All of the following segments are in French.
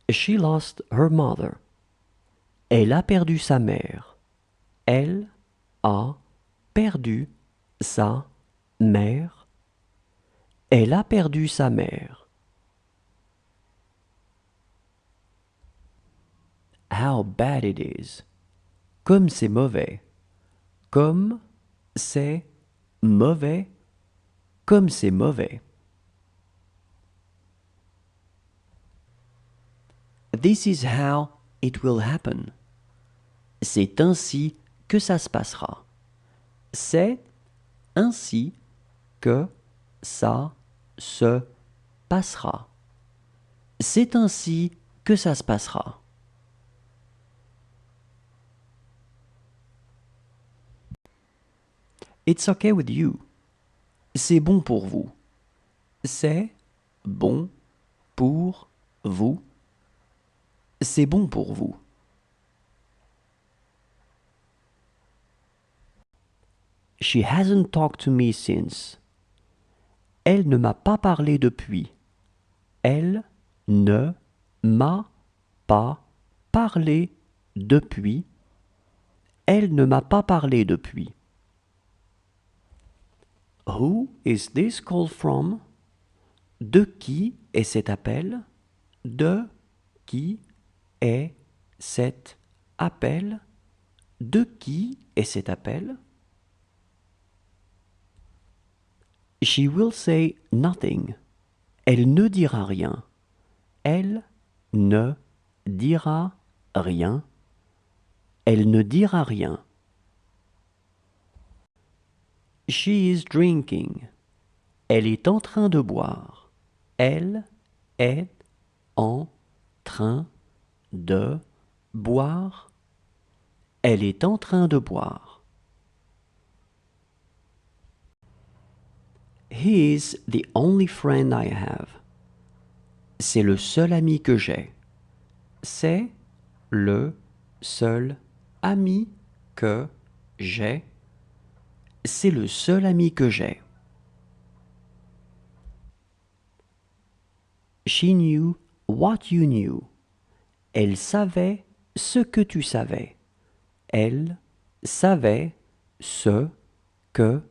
She lost her mother. Elle a perdu sa mère. Elle a perdu sa mère. Elle a perdu sa mère. How bad it is. Comme c'est mauvais. Comme c'est mauvais. Comme c'est mauvais. This is how it will happen. C'est ainsi que ça se passera. C'est ainsi que ça se passera. C'est ainsi que ça se passera. It's okay with you. C'est bon pour vous. C'est bon pour vous. C'est bon pour vous. She hasn't talked to me since. Elle ne m'a pas parlé depuis. Elle ne m'a pas parlé depuis. Elle ne m'a pas parlé depuis. Who is this call from? De qui est cet appel? De qui est cet appel? De qui est cet appel? She will say nothing. Elle ne dira rien. Elle ne dira rien. Elle ne dira rien. She is drinking. Elle est en train de boire. Elle est en train de boire. Elle est en train de boire. He is the only friend I have. C'est le seul ami que j'ai. C'est le seul ami que j'ai. C'est le seul ami que j'ai. She knew what you knew. Elle savait ce que tu savais. Elle savait ce que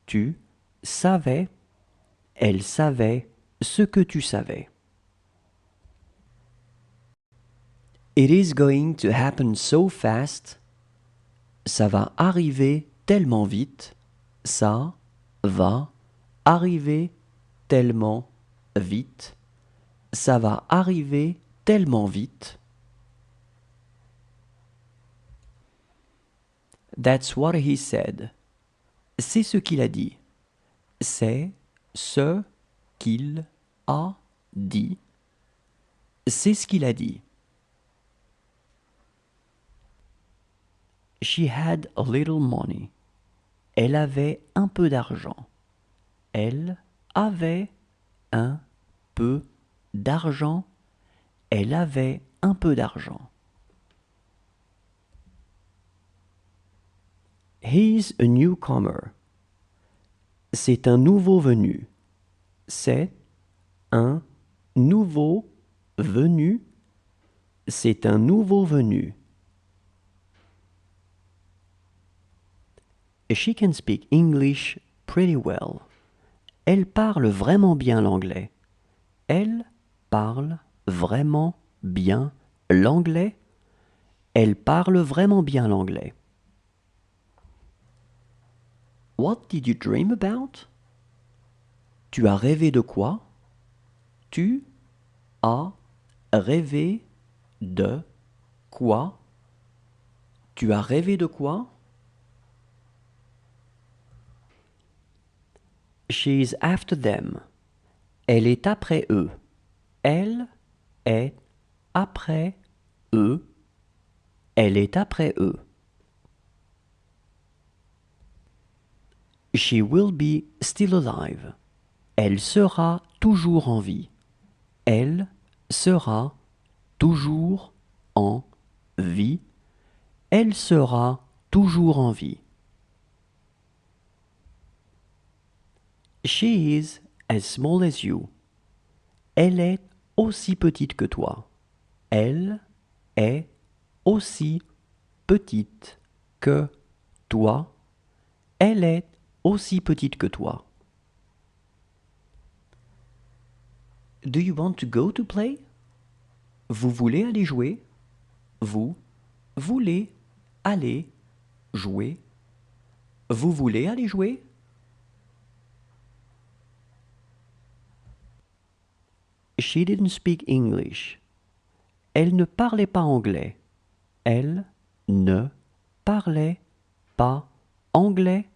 tu savais. Elle savait ce que tu savais. It is going to happen so fast. Ça va arriver tellement vite. Ça va arriver tellement vite. Ça va arriver tellement vite. That's what he said. C'est ce qu'il a dit. C'est ce qu'il a dit. C'est ce qu'il a dit. She had a little money. Elle avait un peu d'argent. Elle avait un peu d'argent. Elle avait un peu d'argent. He's a newcomer. C'est un nouveau venu. C'est un nouveau venu. C'est un nouveau venu. She can speak English pretty well. Elle parle vraiment bien l'anglais. Elle parle vraiment bien l'anglais. Elle parle vraiment bien l'anglais. What did you dream about? Tu as rêvé de quoi? Tu as rêvé de quoi? Tu as rêvé de quoi? She's after them. Elle est après eux. Elle est après eux. Elle est après eux. She will be still alive. Elle sera toujours en vie. Elle sera toujours en vie. Elle sera toujours en vie. She is as small as you. Elle est aussi petite que toi. Elle est aussi petite que toi. Elle est aussi petite que toi. Do you want to go to play? Vous voulez aller jouer? Vous voulez aller jouer? Vous voulez aller jouer? She didn't speak English. Elle ne parlait pas anglais. Elle ne parlait pas anglais.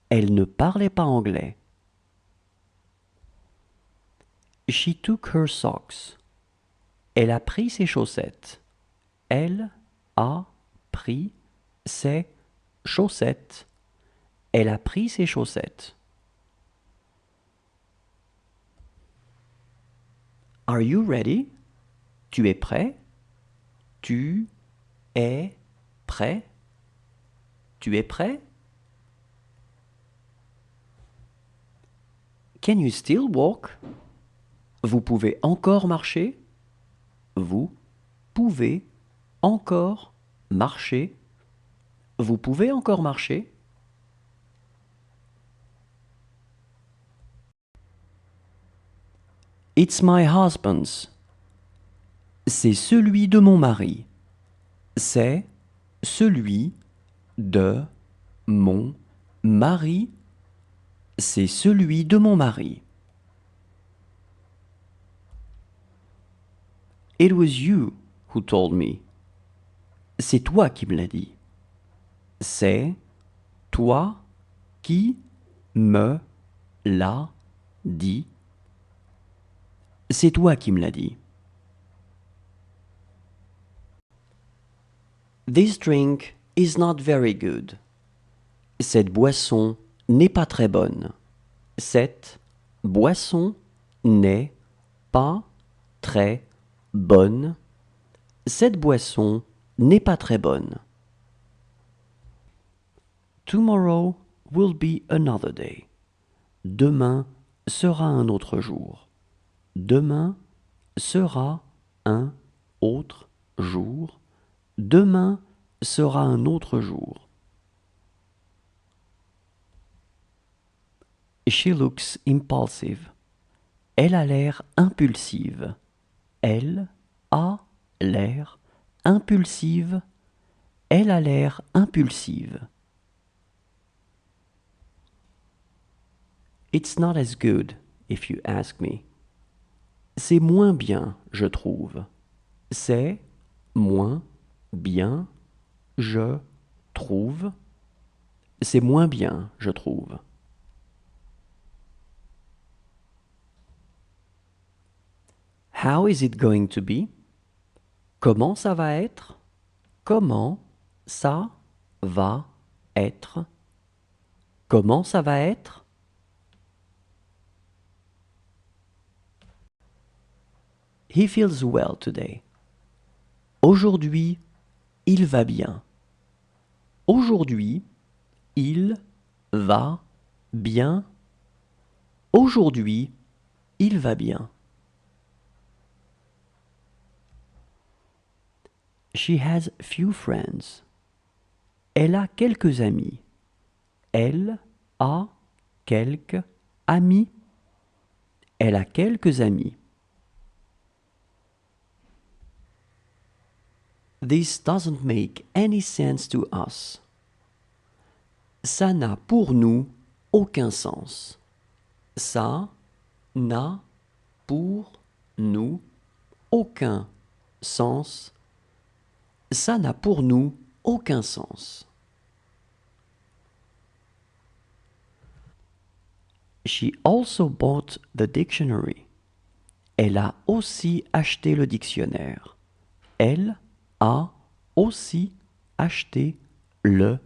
Elle ne parlait pas anglais. She took her socks. Elle a pris ses chaussettes. Elle a pris ses chaussettes. Elle a pris ses chaussettes. Are you ready? Tu es prêt? Tu es prêt? Tu es prêt? Can you still walk? Vous pouvez encore marcher? Vous pouvez encore marcher? Vous pouvez encore marcher? It's my husband's. C'est celui de mon mari. C'est celui de mon mari. C'est celui de mon mari. It was you who told me. C'est toi qui me l'as dit. C'est toi qui me l'as dit. C'est toi qui me l'as dit. This drink is not very good. Cette boisson n'est pas très bonne. Cette boisson n'est pas très bonne. Cette boisson n'est pas très bonne. Tomorrow will be another day. Demain sera un autre jour. Demain sera un autre jour. Demain sera un autre jour. She looks impulsive. Elle a l'air impulsive. Elle a l'air impulsive. Elle a l'air impulsive. It's not as good, if you ask me. C'est moins bien, je trouve. C'est moins bien, je trouve. C'est moins bien, je trouve. How is it going to be? Comment ça va être? Comment ça va être? Comment ça va être? He feels well today. Aujourd'hui, il va bien. Aujourd'hui, il va bien. Aujourd'hui, il va bien. She has few friends. Elle a quelques amis. Elle a quelques amis. Elle a quelques amis. This doesn't make any sense to us. Ça n'a pour nous aucun sens. Ça n'a pour nous aucun sens. Ça n'a pour nous aucun sens. She also bought the dictionary. Elle a aussi acheté le dictionnaire. Elle a aussi acheté le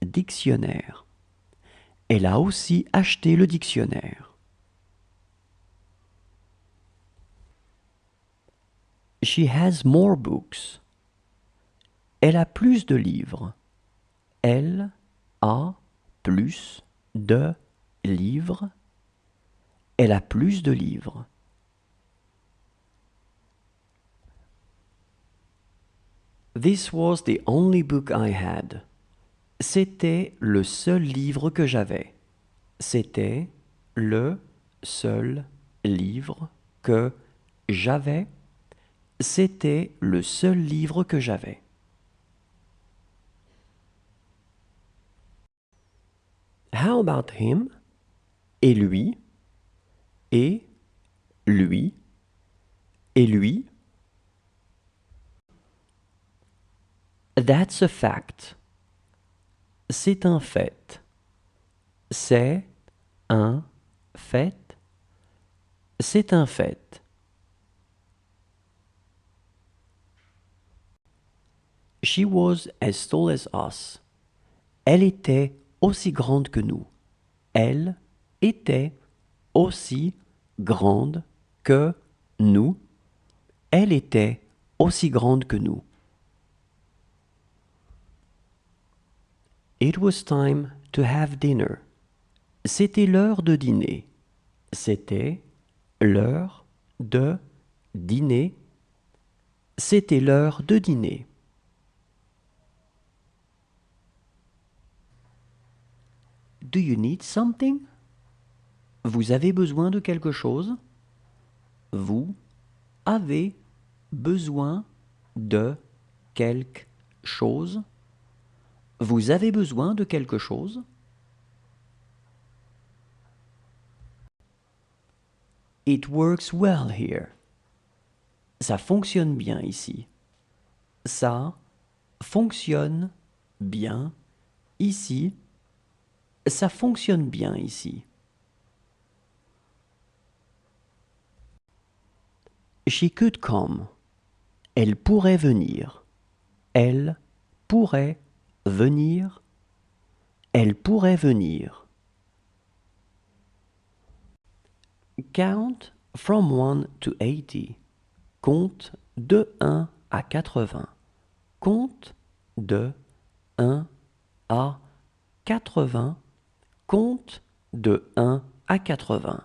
dictionnaire. Elle a aussi acheté le dictionnaire. She has more books. Elle a plus de livres. Elle a plus de livres. Elle a plus de livres. This was the only book I had. C'était le seul livre que j'avais. C'était le seul livre que j'avais. C'était le seul livre que j'avais. How about him? Et lui? Et lui? Et lui? That's a fact. C'est un fait. C'est un fait. C'est un fait. She was as tall as us. Elle était aussi grande que nous. Elle était aussi grande que nous. Elle était aussi grande que nous. It was time to have dinner. C'était l'heure de dîner. C'était l'heure de dîner. C'était l'heure de dîner. Do you need something? Vous avez besoin de quelque chose? Vous avez besoin de quelque chose? Vous avez besoin de quelque chose? It works well here. Ça fonctionne bien ici. Ça fonctionne bien ici. Ça fonctionne bien ici. She could come. Elle pourrait venir. Elle pourrait venir. Elle pourrait venir. Count from 1 to 80. Compte de 1 à 80. Compte de 1 à 80. Compte de 1 à 80.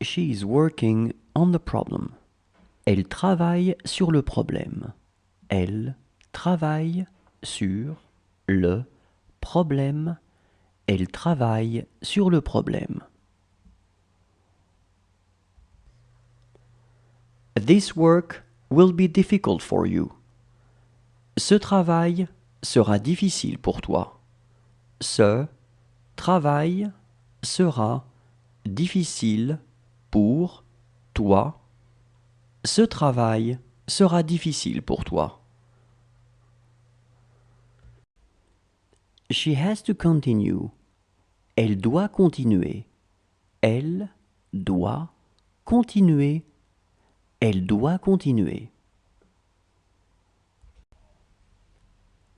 She is working on the problem. Elle travaille sur le problème. Elle travaille sur le problème. Elle travaille sur le problème. This work will be difficult for you. Ce travail sera difficile pour toi. Ce travail sera difficile pour toi. Ce travail sera difficile pour toi. She has to continue. Elle doit continuer. Elle doit continuer. Elle doit continuer.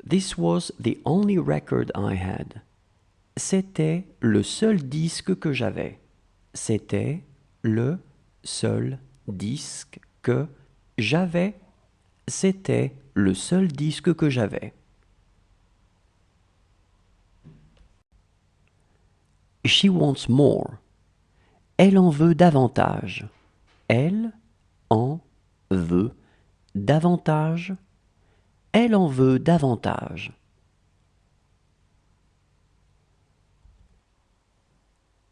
This was the only record I had. C'était le seul disque que j'avais. C'était le seul disque que j'avais. C'était le seul disque que j'avais. She wants more. Elle en veut davantage. Elle en veut davantage. Elle en veut davantage.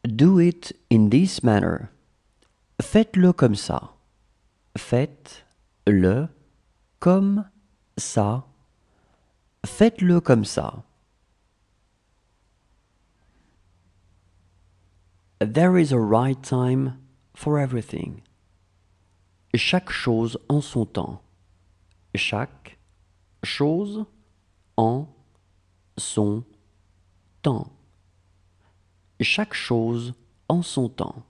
Do it in this manner. Faites-le comme ça. Faites-le comme ça. Faites-le comme ça. There is a right time for everything. Chaque chose en son temps. Chaque chose en son temps. Chaque chose en son temps.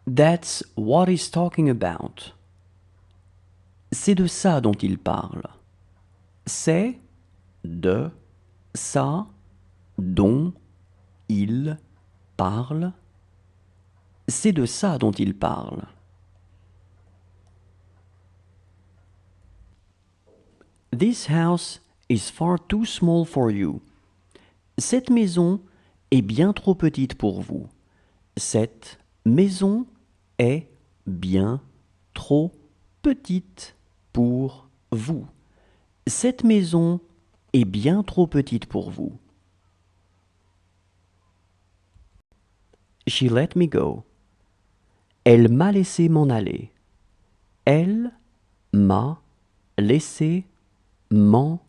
That's what he's talking about. C'est de ça dont il parle. C'est de ça dont il parle. C'est de ça dont il parle. This house is far too small for you. Cette maison est bien trop petite pour vous. Cette maison est bien trop petite pour vous. Cette maison est bien trop petite pour vous. She let me go. Elle m'a laissé m'en aller. Elle m'a laissé m'en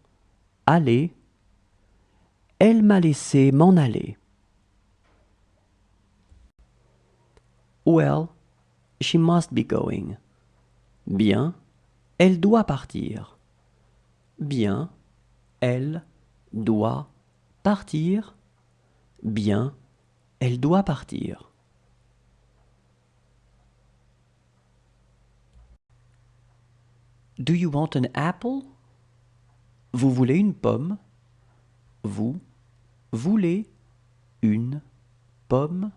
aller. Elle m'a laissé m'en aller. Well, she must be going. Bien, elle doit partir. Bien, elle doit partir. Bien, elle doit partir. Do you want an apple? Vous voulez une pomme? Vous voulez une pomme?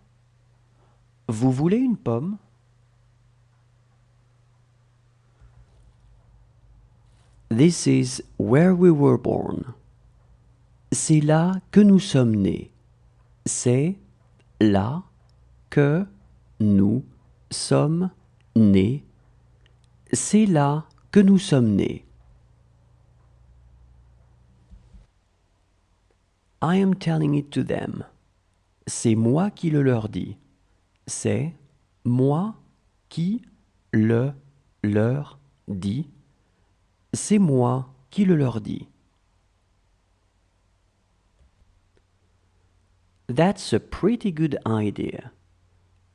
Vous voulez une pomme? This is where we were born. C'est là que nous sommes nés. C'est là que nous sommes nés. C'est là que nous sommes nés. I am telling it to them. C'est moi qui le leur dis. C'est moi qui le leur dis. C'est moi qui le leur dis. That's a pretty good idea.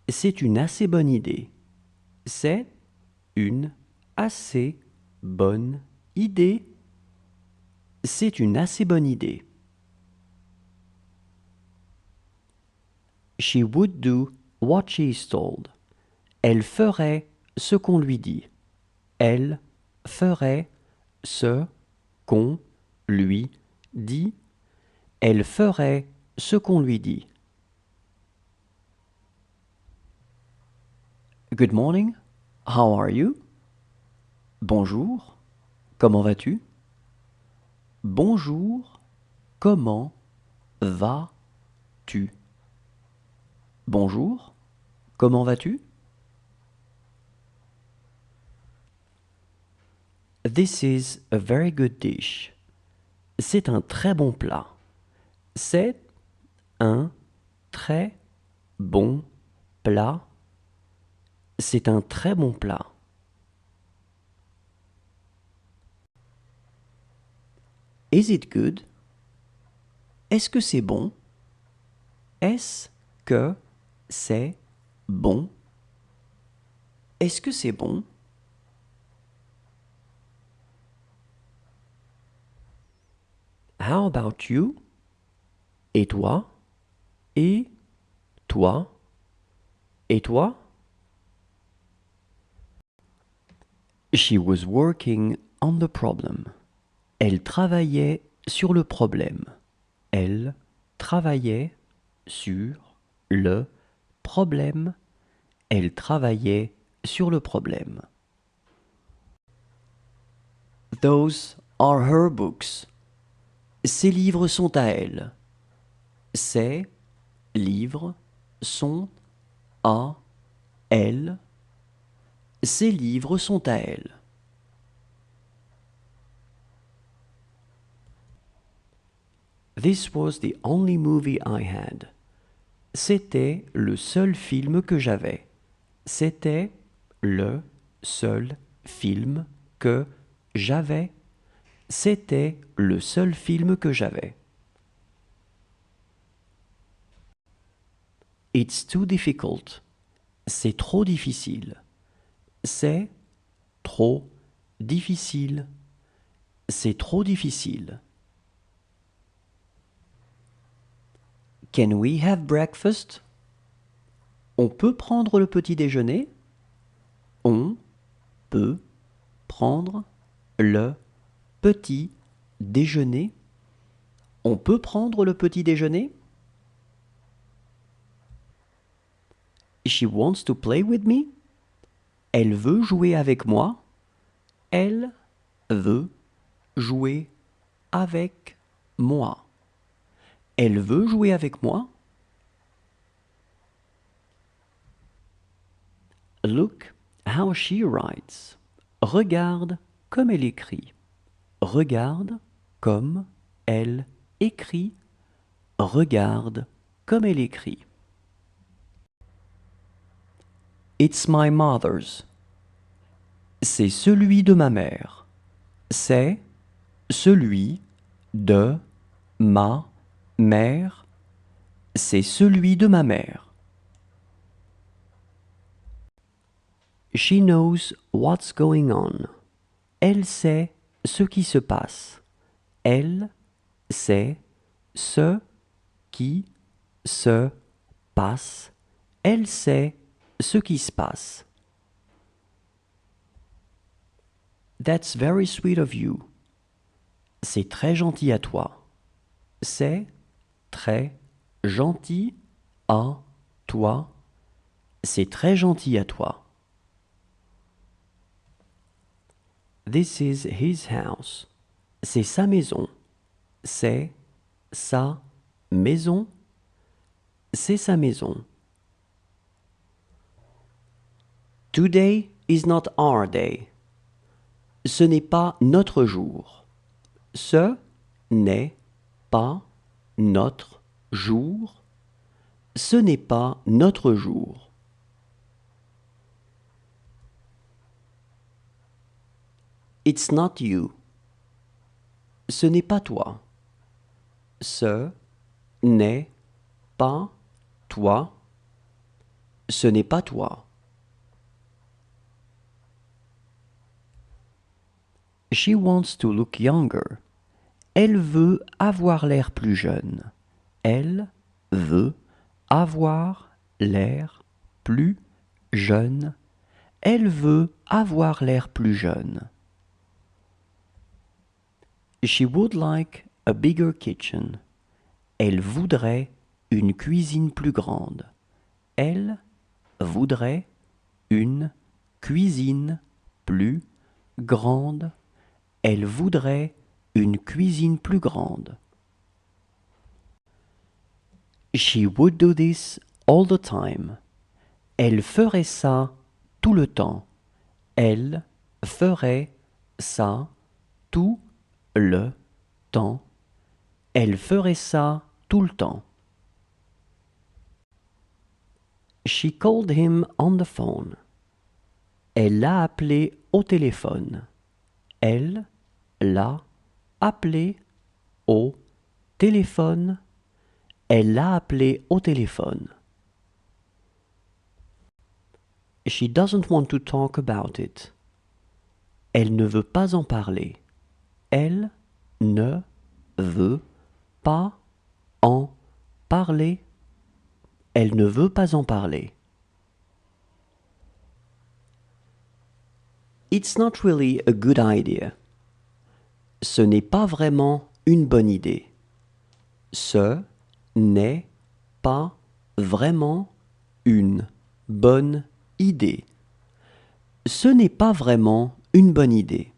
C'est une assez bonne idée. C'est une assez bonne idée. C'est une assez bonne idée. She would do what she is told. Elle ferait ce qu'on lui dit. Elle ferait ce qu'on lui dit. Elle ferait ce qu'on lui dit. Good morning. How are you? Bonjour. Comment vas-tu? Bonjour. Comment vas-tu? Bonjour. Comment vas-tu? This is a very good dish. C'est un très bon plat. C'est un très bon plat. C'est un très bon plat. Is it good? Est-ce que c'est bon? Est-ce que c'est bon? Est-ce que c'est bon? How about you? Et toi? Et toi? Et toi? She was working on the problem. Elle travaillait sur le problème. Elle travaillait sur le problème. Elle travaillait sur le problème. Those are her books. Ses livres sont à elle. Ses livres sont à elle. Ses livres sont à elle. This was the only movie I had. C'était le seul film que j'avais. C'était le seul film que j'avais. C'était le seul film que j'avais. It's too difficult. C'est trop difficile. C'est trop difficile. C'est trop difficile. Can we have breakfast? On peut prendre le petit déjeuner? On peut prendre le petit déjeuner? On peut prendre le petit déjeuner? She wants to play with me? Elle veut jouer avec moi? Elle veut jouer avec moi. Elle veut jouer avec moi? Look how she writes. Regarde comme elle écrit. Regarde comme elle écrit. Regarde comme elle écrit. It's my mother's. C'est celui de ma mère. C'est celui de ma mère. C'est celui de ma mère. She knows what's going on. Elle sait ce qui se passe. Elle sait ce qui se passe. Elle sait ce qui se passe. That's very sweet of you. C'est très gentil à toi. C'est très gentil à toi. C'est très gentil à toi. This is his house. C'est sa maison. C'est sa maison. C'est sa maison. Today is not our day. Ce n'est pas notre jour. Ce n'est pas notre jour. Ce n'est pas notre jour. It's not you. Ce n'est pas toi. Ce n'est pas toi. Ce n'est pas toi. She wants to look younger. Elle veut avoir l'air plus jeune. Elle veut avoir l'air plus jeune. Elle veut avoir l'air plus jeune. She would like a bigger kitchen. Elle voudrait une cuisine plus grande. Elle voudrait une cuisine plus grande. Elle voudrait une cuisine plus grande. She would do this all the time. Elle ferait ça tout le temps. Elle ferait ça tout le temps. Elle ferait ça tout le temps. She called him on the phone. Elle l'a appelé au téléphone. Elle l'a appelé au téléphone. Elle l'a appelé au téléphone. She doesn't want to talk about it. Elle ne veut pas en parler. Elle ne veut pas en parler. Elle ne veut pas en parler. It's not really a good idea. Ce n'est pas vraiment une bonne idée. Ce n'est pas vraiment une bonne idée. Ce n'est pas vraiment une bonne idée.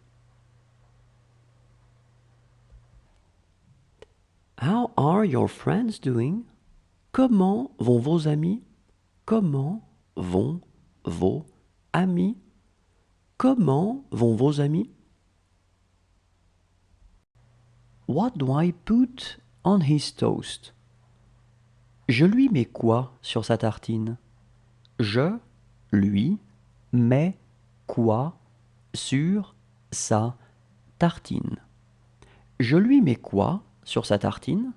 How are your friends doing? Comment vont vos amis? Comment vont vos amis? Comment vont vos amis? What do I put on his toast? Je lui mets quoi sur sa tartine? Je lui mets quoi sur sa tartine? Je lui mets quoi sur sa tartine?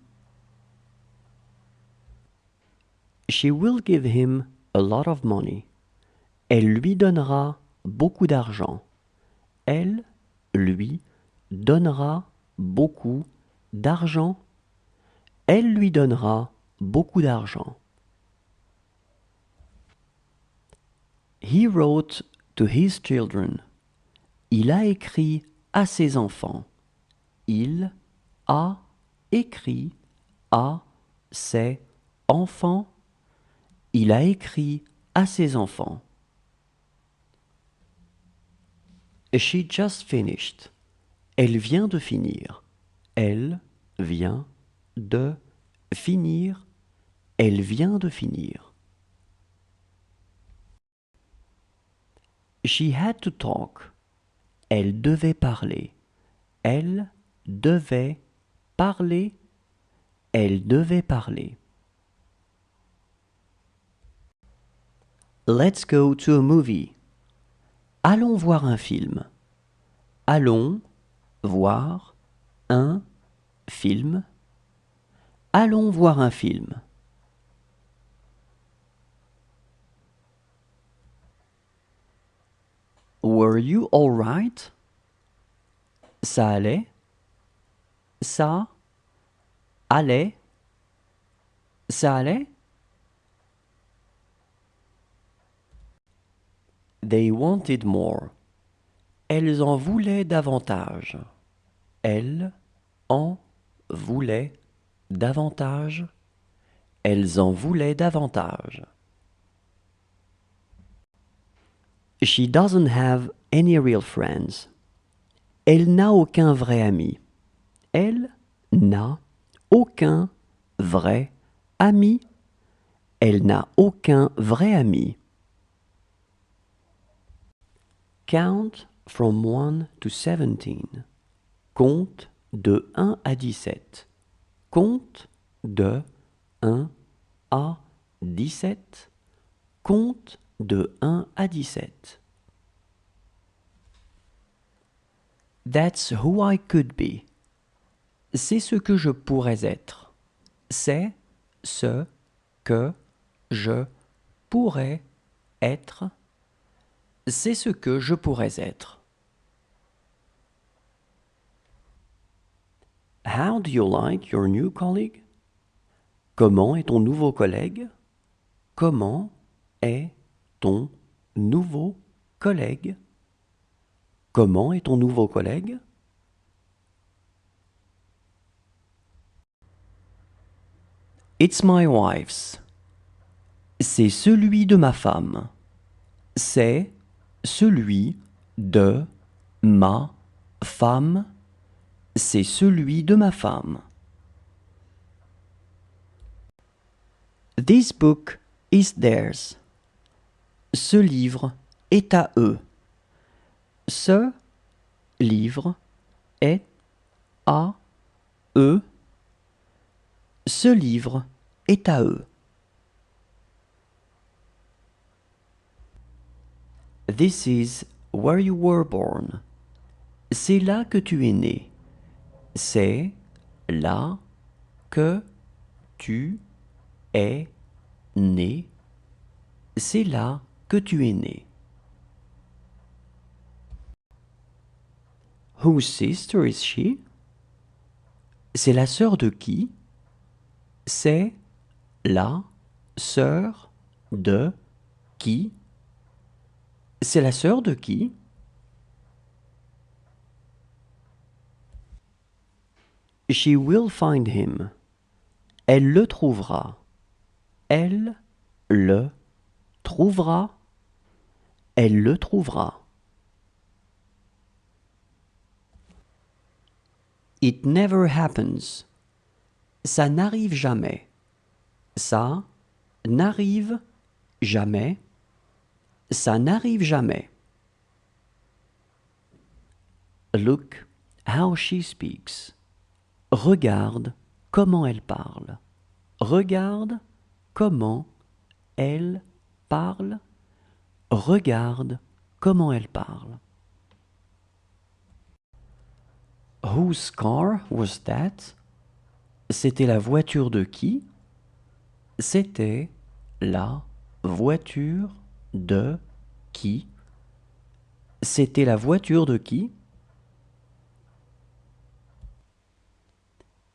She will give him a lot of money. Elle lui donnera beaucoup d'argent. Elle lui donnera beaucoup d'argent. Elle lui donnera beaucoup d'argent. He wrote to his children. Il a écrit à ses enfants. Il a écrit à ses enfants. Il a écrit à ses enfants. She just finished. Elle vient de finir. Elle vient de finir. Elle vient de finir. She had to talk. Elle devait parler. Elle devait parler. Elle devait parler. Let's go to a movie. Allons voir un film. Allons voir un film. Allons voir un film. Were you all right? Ça allait? Ça allait? Ça allait? They wanted more. Elles en voulaient davantage. Elles en voulaient davantage. Elles en voulaient davantage. She doesn't have any real friends. Elle n'a aucun vrai ami. Elle n'a aucun vrai ami. Elle n'a aucun vrai ami. Count from 1 to 17. Compte de 1 à 17. Compte de 1 à 17. Compte de 1 à 17. That's who I could be. C'est ce que je pourrais être. C'est ce que je pourrais être. C'est ce que je pourrais être. How do you like your new colleague? Comment est ton nouveau collègue? Comment est ton nouveau collègue? Comment est ton nouveau collègue? It's my wife's. C'est celui de ma femme. C'est celui de ma femme. C'est celui de ma femme. This book is theirs. Ce livre est à eux. Ce livre est à eux. Ce livre est à eux. This is where you were born. C'est là que tu es né. C'est là que tu es né. C'est là que tu es né. Whose sister is she? C'est la sœur de qui? C'est la sœur de qui? C'est la sœur de qui? She will find him. Elle le trouvera. Elle le trouvera. Elle le trouvera. It never happens. Ça n'arrive jamais. Ça n'arrive jamais. Ça n'arrive jamais. Look how she speaks. Regarde comment elle parle. Regarde comment elle parle. Regarde comment elle parle. Whose car was that? C'était la voiture de qui? C'était la voiture de qui? C'était la voiture de qui?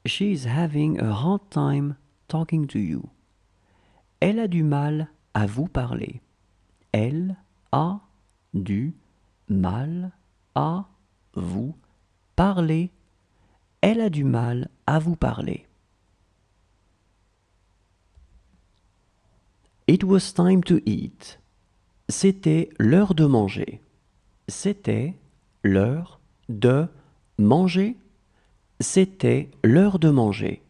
She is having a hard time talking to you. Elle a du mal à vous parler. Elle a du mal à vous parler. Elle a du mal à vous parler. It was time to eat. C'était l'heure de manger. C'était l'heure de manger. C'était l'heure de manger.